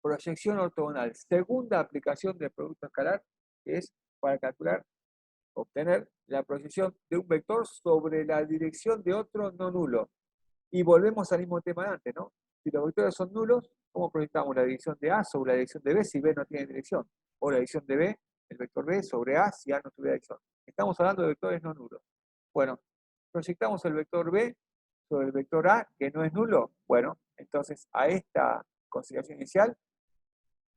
proyección ortogonal. Segunda aplicación del producto escalar es para calcular, obtener la proyección de un vector sobre la dirección de otro no nulo. Y volvemos al mismo tema de antes, ¿no? Si los vectores son nulos, ¿cómo proyectamos la dirección de A sobre la dirección de B si B no tiene dirección? O la dirección de B, el vector B sobre A si A no tuviera dirección. Estamos hablando de vectores no nulos. Bueno, proyectamos el vector B sobre el vector A, que no es nulo. Bueno, entonces a esta consideración inicial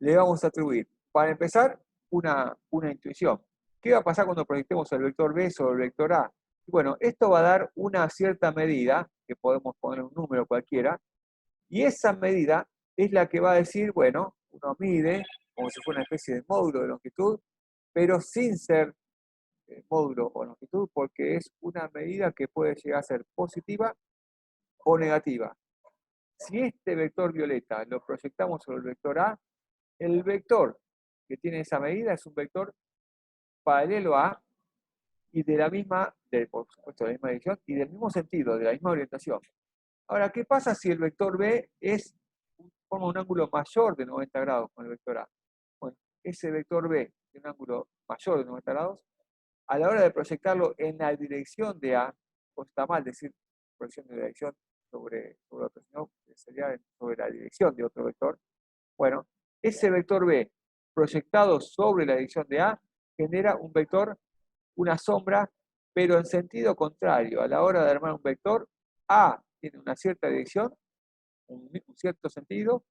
le vamos a atribuir, para empezar, una intuición. ¿Qué va a pasar cuando proyectemos el vector B sobre el vector A? Bueno, esto va a dar una cierta medida, que podemos poner un número cualquiera, y esa medida es la que va a decir, bueno, uno mide como si fuera una especie de módulo de longitud, pero sin ser módulo o longitud, porque es una medida que puede llegar a ser positiva o negativa. Si este vector violeta lo proyectamos sobre el vector A, el vector que tiene esa medida es un vector paralelo a y de la misma, por supuesto, de la misma dirección y del mismo sentido, de la misma orientación. Ahora, ¿qué pasa si el vector B forma un ángulo mayor de 90 grados con el vector A? Bueno, ese vector B de un ángulo mayor de 90 grados, a la hora de proyectarlo en la dirección de A, pues está mal decir proyección de dirección sobre otro, sino sería sobre la dirección de otro vector. Bueno, ese vector B proyectado sobre la dirección de A genera un vector, una sombra, pero en sentido contrario. A la hora de armar un vector, A tiene una cierta dirección, un cierto sentido,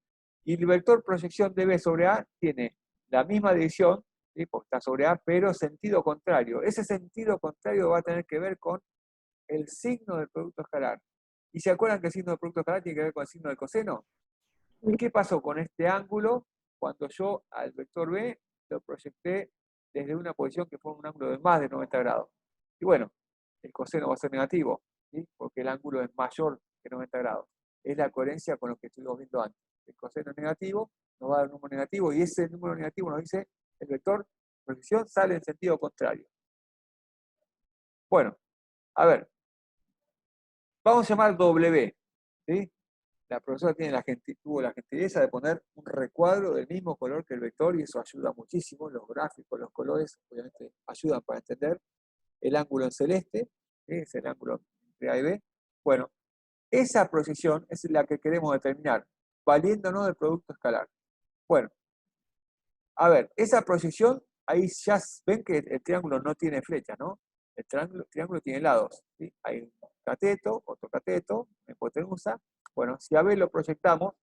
y el vector proyección de B sobre A tiene la misma dirección, ¿sí? Porque está sobre A, pero sentido contrario. Ese sentido contrario va a tener que ver con el signo del producto escalar. ¿Y se acuerdan que el signo del producto escalar tiene que ver con el signo del coseno? ¿Y qué pasó con este ángulo cuando yo al vector B lo proyecté desde una posición que fue un ángulo de más de 90 grados? Y bueno, el coseno va a ser negativo, ¿sí? Porque el ángulo es mayor que 90 grados. Es la coherencia con lo que estuvimos viendo antes. El coseno es negativo, nos va a dar un número negativo, y ese número negativo nos dice el vector proyección sale en sentido contrario. Bueno, a ver, vamos a llamar W, ¿sí? La profesora tuvo la gentileza de poner un recuadro del mismo color que el vector y eso ayuda muchísimo. Los gráficos, los colores, obviamente ayudan para entender. El ángulo en celeste, ¿sí? Es el ángulo entre A y B. Bueno, esa proyección es la que queremos determinar, valiéndonos del producto escalar. Bueno, a ver, esa proyección, ahí ya ven que el triángulo no tiene flecha, ¿no? El triángulo tiene lados, ¿sí? Hay un cateto, otro cateto, una hipotenusa. Bueno, si a B lo proyectamos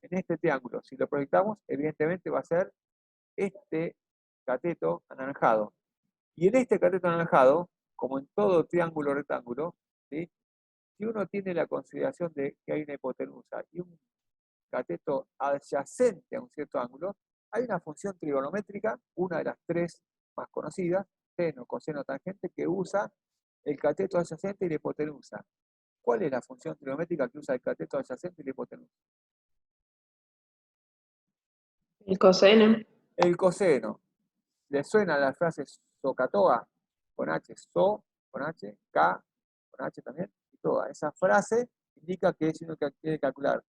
en este triángulo, si lo proyectamos, evidentemente va a ser este cateto anaranjado. Y en este cateto anaranjado, como en todo triángulo rectángulo, ¿sí? Si uno tiene la consideración de que hay una hipotenusa y un cateto adyacente a un cierto ángulo, hay una función trigonométrica, una de las tres más conocidas, seno, coseno, tangente, que usa el cateto adyacente y la hipotenusa. ¿Cuál es la función trigonométrica que usa el cateto adyacente y la hipotenusa? El coseno. El coseno. ¿Le suena la frase SOHCAHTOA? Con H, SO, con H, K, con H también, y toda. Esa frase indica que si uno quiere calcular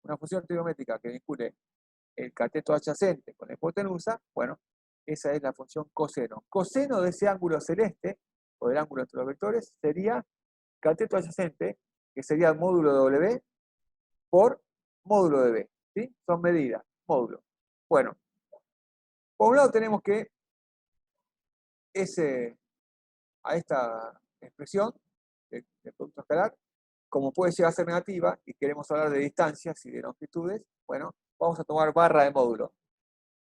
una función trigonométrica que vincule el cateto adyacente con la hipotenusa, bueno, esa es la función coseno. Coseno de ese ángulo celeste, o del ángulo entre los vectores, sería cateto adyacente, que sería el módulo de W, por módulo de B. ¿Sí? Son medidas, módulo. Bueno, por un lado tenemos que a esta expresión de producto escalar, como puede llegar a ser negativa, y queremos hablar de distancias y de longitudes, bueno, vamos a tomar barra de módulo.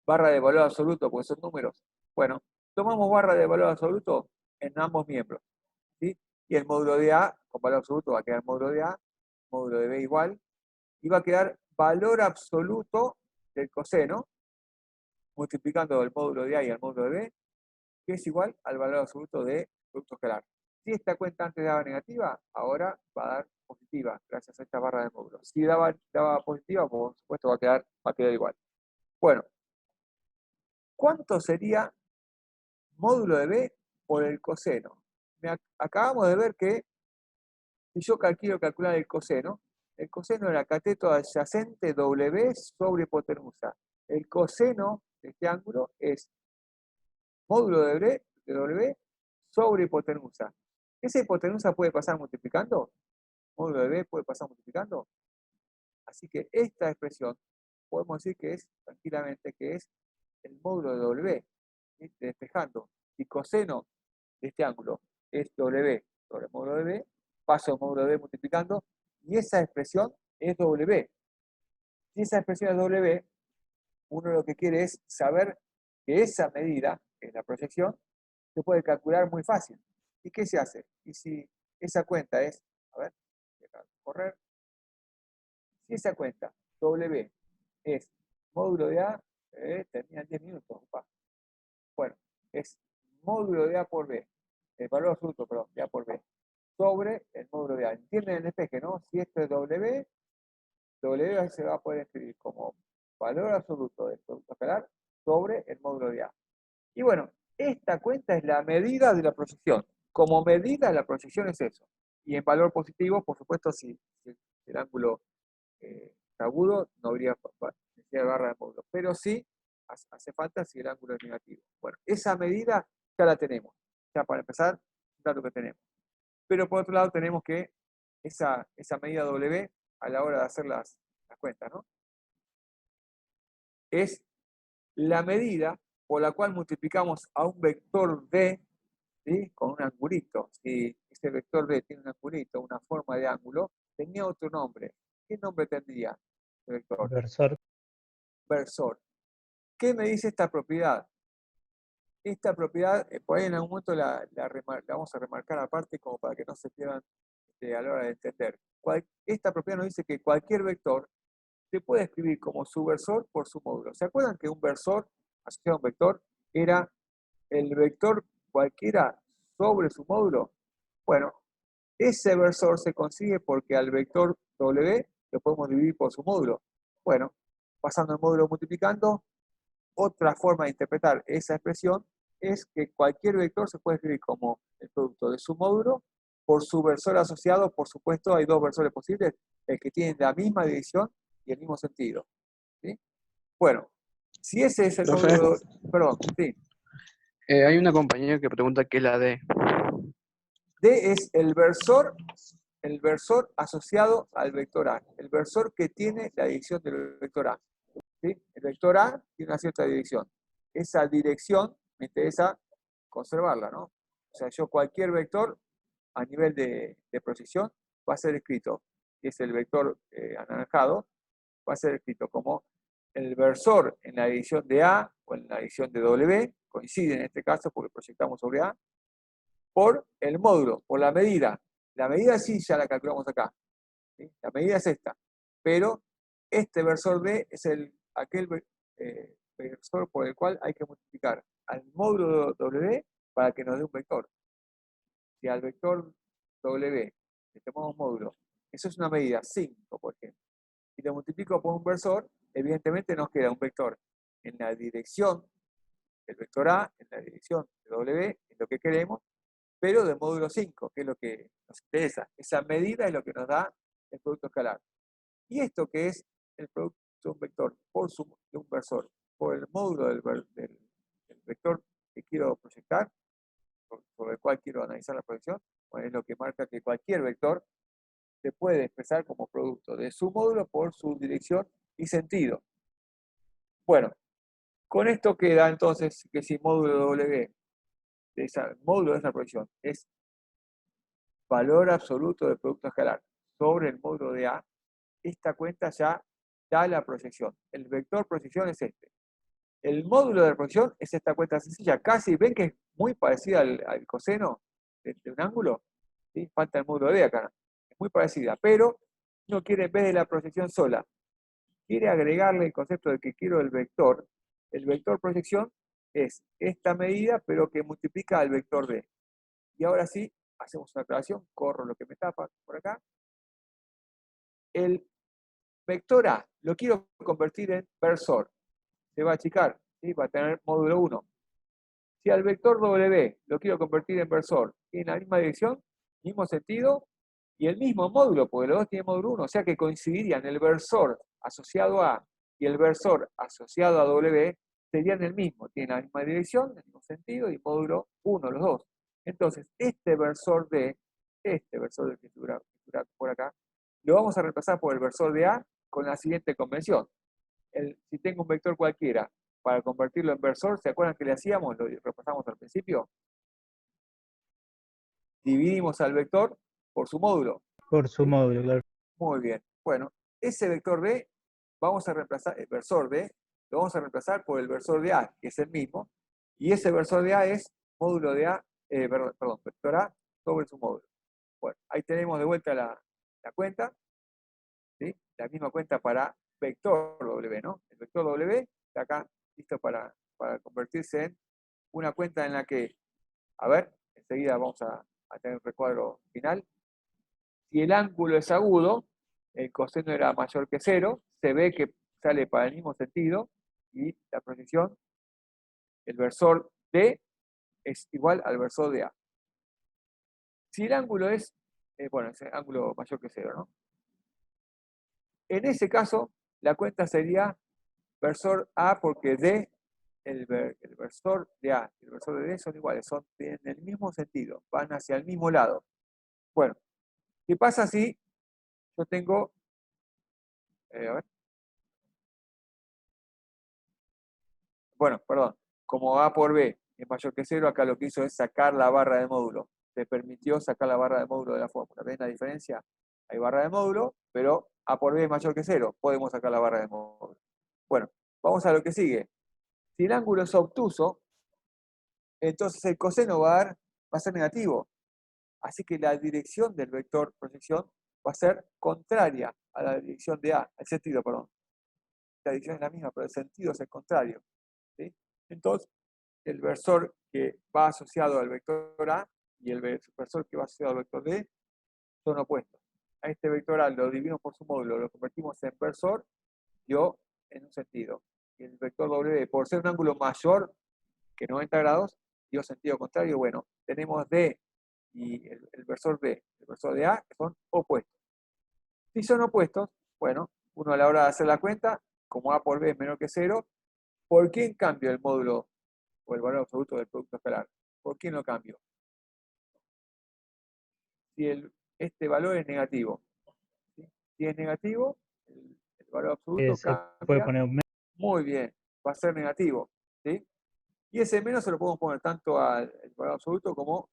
Barra de valor absoluto, porque son números. Bueno, tomamos barra de valor absoluto en ambos miembros, ¿sí? Y el módulo de A, con valor absoluto, va a quedar módulo de A, módulo de B igual, y va a quedar valor absoluto del coseno, multiplicando el módulo de A y el módulo de B, que es igual al valor absoluto de producto escalar. Si esta cuenta antes daba negativa, ahora va a dar positiva, gracias a esta barra de módulo. Si daba positiva, por supuesto va a quedar igual. Bueno, ¿cuánto sería módulo de B por el coseno? Acabamos de ver que si yo quiero calcular el coseno era cateto adyacente W sobre hipotenusa. el coseno de este ángulo es módulo de W sobre hipotenusa. ¿Esa hipotenusa puede pasar multiplicando? Módulo de B puede pasar multiplicando. Así que esta expresión podemos decir que es, tranquilamente, que es el módulo de W, ¿sí? Despejando. Y coseno de este ángulo es W sobre módulo de B, paso el módulo de B multiplicando, y esa expresión es W. Si esa expresión es W, uno lo que quiere es saber que esa medida, que es la proyección, se puede calcular muy fácil. ¿Y qué se hace? Y si esa cuenta es, a ver, dejar correr, si esa cuenta W es módulo de A, termina en 10 minutos, opa. Bueno, es módulo de A por B, el valor absoluto, perdón, de A por B, sobre el módulo de A. ¿Entienden el despeje, no? Si esto es W, W se va a poder escribir como valor absoluto del producto escalar sobre el módulo de A. Y bueno, esta cuenta es la medida de la proyección. Como medida, la proyección es eso. Y en valor positivo, por supuesto, si el ángulo está agudo, no habría necesidad de barra de módulo. Pero sí hace falta si el ángulo es negativo. Bueno, esa medida ya la tenemos. Ya para empezar, un dato que tenemos. Pero por otro lado, tenemos que esa medida W, a la hora de hacer las cuentas, ¿no? Es la medida por la cual multiplicamos a un vector D, ¿sí? Con un angulito. Si ese vector D tiene un angulito, una forma de ángulo, tenía otro nombre. ¿Qué nombre tendría el vector? Versor. Versor. ¿Qué me dice esta propiedad? Esta propiedad, por ahí en algún momento la vamos a remarcar aparte como para que no se pierdan a la hora de entender. Esta propiedad nos dice que cualquier vector se puede escribir como su versor por su módulo. ¿Se acuerdan que un versor asociado a un vector era el vector cualquiera sobre su módulo? Bueno, ese versor se consigue porque al vector W lo podemos dividir por su módulo. Bueno, pasando el módulo multiplicando, otra forma de interpretar esa expresión es que cualquier vector se puede escribir como el producto de su módulo por su versor asociado. Por supuesto, hay dos versores posibles, el que tienen la misma dirección y el mismo sentido. ¿Sí? Bueno, si ese es el Profe, módulo, perdón, sí. Hay una compañera que pregunta qué es la D. D es el versor asociado al vector A, el versor que tiene la dirección del vector A. ¿Sí? El vector A tiene una cierta dirección. Esa dirección me interesa conservarla, ¿no? O sea, yo cualquier vector a nivel de proyección va a ser escrito, si es el vector anaranjado, va a ser escrito como el versor en la dirección de A o en la dirección de W, coincide en este caso porque proyectamos sobre A, por el módulo, por la medida. La medida sí ya la calculamos acá. ¿Sí? La medida es esta. Pero este versor D es aquel versor por el cual hay que multiplicar al módulo W para que nos dé un vector. Si al vector W le tomamos módulo, eso es una medida 5, por ejemplo, y lo multiplico por un versor, evidentemente nos queda un vector en la dirección del vector A, en la dirección de W, es lo que queremos, pero de módulo 5, que es lo que nos interesa. Esa medida es lo que nos da el producto escalar. Y esto que es el producto de un vector de un versor por el módulo del vector que quiero proyectar, sobre el cual quiero analizar la proyección, bueno, es lo que marca que cualquier vector se puede expresar como producto de su módulo por su dirección y sentido. Bueno, con esto queda entonces que si módulo W módulo de esa proyección es valor absoluto del producto escalar sobre el módulo de A, esta cuenta ya da la proyección. El vector proyección es este. El módulo de la proyección es esta cuenta sencilla. Casi ven que es muy parecida al coseno de un ángulo. ¿Sí? Falta el módulo de acá. Es muy parecida, pero no quiere, en vez de la proyección sola, quiere agregarle el concepto de que quiero el vector. El vector proyección es esta medida, pero que multiplica al vector D. Y ahora sí, hacemos una aclaración, corro lo que me tapa por acá. El vector A lo quiero convertir en versor. Se va a achicar, ¿sí? Va a tener módulo 1. Si al vector W lo quiero convertir en versor, tiene la misma dirección, mismo sentido y el mismo módulo, porque los dos tienen módulo 1, o sea que coincidirían el versor asociado a y el versor asociado a W serían el mismo, tienen la misma dirección, el mismo sentido y módulo 1, los dos. Entonces, este versor D que figura por acá, lo vamos a reemplazar por el versor de A con la siguiente convención. Si tengo un vector cualquiera, para convertirlo en versor, ¿se acuerdan que le hacíamos? Lo repasamos al principio. Dividimos al vector por su módulo. Por su módulo, claro. Muy bien. Bueno, ese vector D, vamos a reemplazar, el versor D, lo vamos a reemplazar por el versor de A, que es el mismo, y ese versor de A es módulo de A, perdón, vector A sobre su módulo. Bueno, ahí tenemos de vuelta la cuenta, ¿sí? La misma cuenta para vector W, ¿no? El vector W está acá listo para convertirse en una cuenta en la que, a ver, enseguida vamos a tener un recuadro final. Si el ángulo es agudo, el coseno era mayor que 0, se ve que sale para el mismo sentido, y la proyección, el versor D es igual al versor de A. Si el ángulo es, bueno, es ángulo mayor que 0, ¿no? En ese caso, la cuenta sería versor A porque D, el versor de A y el versor de D son iguales, tienen el mismo sentido, van hacia el mismo lado. Bueno, ¿qué pasa si yo tengo, a ver, bueno, perdón, como A por B es mayor que 0, acá lo que hizo es sacar la barra de módulo. Le permitió sacar la barra de módulo de la fórmula. ¿Ven la diferencia? Hay barra de módulo, pero A por B es mayor que 0. Podemos sacar la barra de módulo. Bueno, vamos a lo que sigue. Si el ángulo es obtuso, entonces el coseno va a ser negativo. Así que la dirección del vector proyección va a ser contraria a la dirección de A, el sentido, perdón. La dirección es la misma, pero el sentido es el contrario, ¿sí? Entonces, el versor que va asociado al vector A y el versor que va asociado al vector D son opuestos. A este vector A lo dividimos por su módulo, lo convertimos en versor, dio en un sentido. Y el vector W, por ser un ángulo mayor que 90 grados, dio sentido contrario. Bueno, tenemos D y el versor D, el versor de A, que son opuestos. Si son opuestos, bueno, uno a la hora de hacer la cuenta, como A por B es menor que 0, ¿por quién cambio el módulo o el valor absoluto del producto escalar? ¿Por quién lo cambio? Si este valor es negativo. ¿Sí? Si es negativo, el valor absoluto Se puede cambia. poner un menos. Muy bien, va a ser negativo. ¿Sí? Y ese menos se lo podemos poner tanto al valor absoluto como,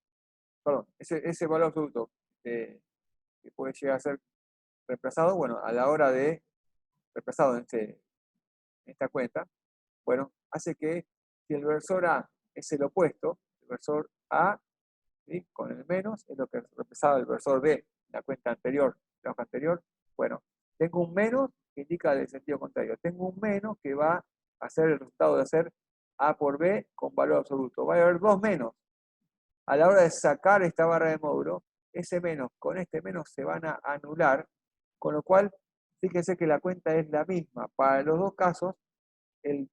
perdón, ese valor absoluto que puede llegar a ser reemplazado, bueno, a la hora de reemplazado en esta cuenta, bueno, hace que si el versor A es el opuesto, el versor A, ¿sí?, con el menos, es lo que represaba el versor B, la cuenta anterior, la hoja anterior, bueno, tengo un menos que indica el sentido contrario, tengo un menos que va a ser el resultado de hacer A por B con valor absoluto, va a haber dos menos. A la hora de sacar esta barra de módulo, ese menos con este menos se van a anular, con lo cual, fíjense que la cuenta es la misma. Para los dos casos, el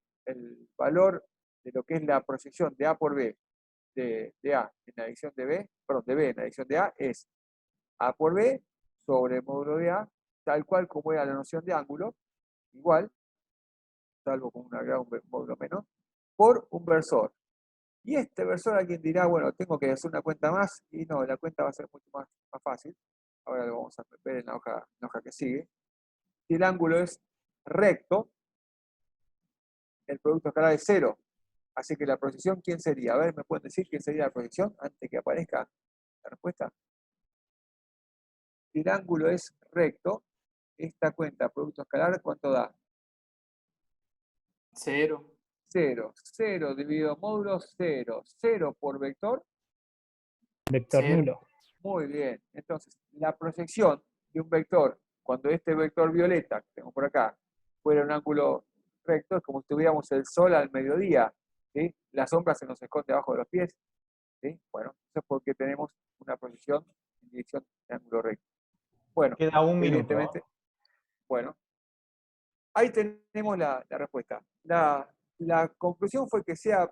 valor de lo que es la proyección de A por B, de A en la dirección de B, perdón, de B en la dirección de A, es A por B sobre el módulo de A, tal cual como era la noción de ángulo, igual, salvo con un módulo menos, por un versor. Y este versor, alguien dirá, bueno, tengo que hacer una cuenta más, y no, la cuenta va a ser mucho más fácil. Ahora lo vamos a ver en la hoja que sigue. Si el ángulo es recto, el producto escalar es 0. Así que la proyección, ¿quién sería? A ver, ¿me pueden decir quién sería la proyección antes que aparezca la respuesta? Si el ángulo es recto, esta cuenta producto escalar, ¿cuánto da? 0. 0. 0 dividido módulo, 0. 0 por vector. Vector Cero. nulo. Muy bien. Entonces, la proyección de un vector, cuando este vector violeta, que tengo por acá, fuera un ángulo recto, es como si tuviéramos el sol al mediodía, ¿sí? La sombra se nos esconde abajo de los pies, ¿sí? Bueno, eso es porque tenemos una proyección en dirección de ángulo recto. Bueno, Queda un minuto. evidentemente, bueno, ahí tenemos la respuesta. La conclusión fue que sea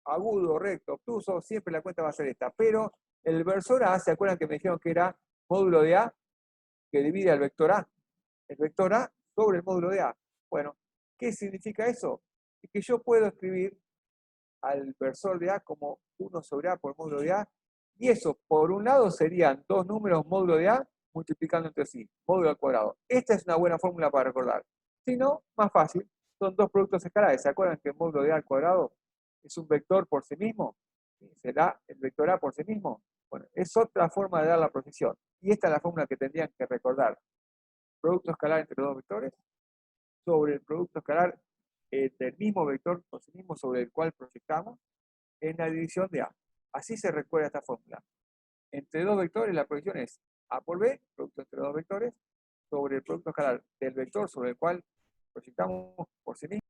agudo, recto, obtuso, siempre la cuenta va a ser esta, pero el versor A, ¿se acuerdan que me dijeron que era módulo de A que divide al vector A? El vector A sobre el módulo de A. Bueno, ¿Qué significa eso? Es que yo puedo escribir al versor de A como 1 sobre A por módulo de A, y eso, por un lado, serían dos números módulo de A multiplicando entre sí, módulo al cuadrado. Esta es una buena fórmula para recordar. Si no, más fácil, son dos productos escalares. ¿Se acuerdan que el módulo de A al cuadrado es un vector por sí mismo? ¿Será el vector A por sí mismo? Bueno, es otra forma de dar la procesión. Y esta es la fórmula que tendrían que recordar. Producto escalar entre dos vectores sobre el producto escalar del mismo vector por sí mismo sobre el cual proyectamos en la división de A. Así se recuerda esta fórmula. Entre dos vectores la proyección es A por B, producto entre dos vectores, sobre el producto escalar del vector sobre el cual proyectamos por sí mismo.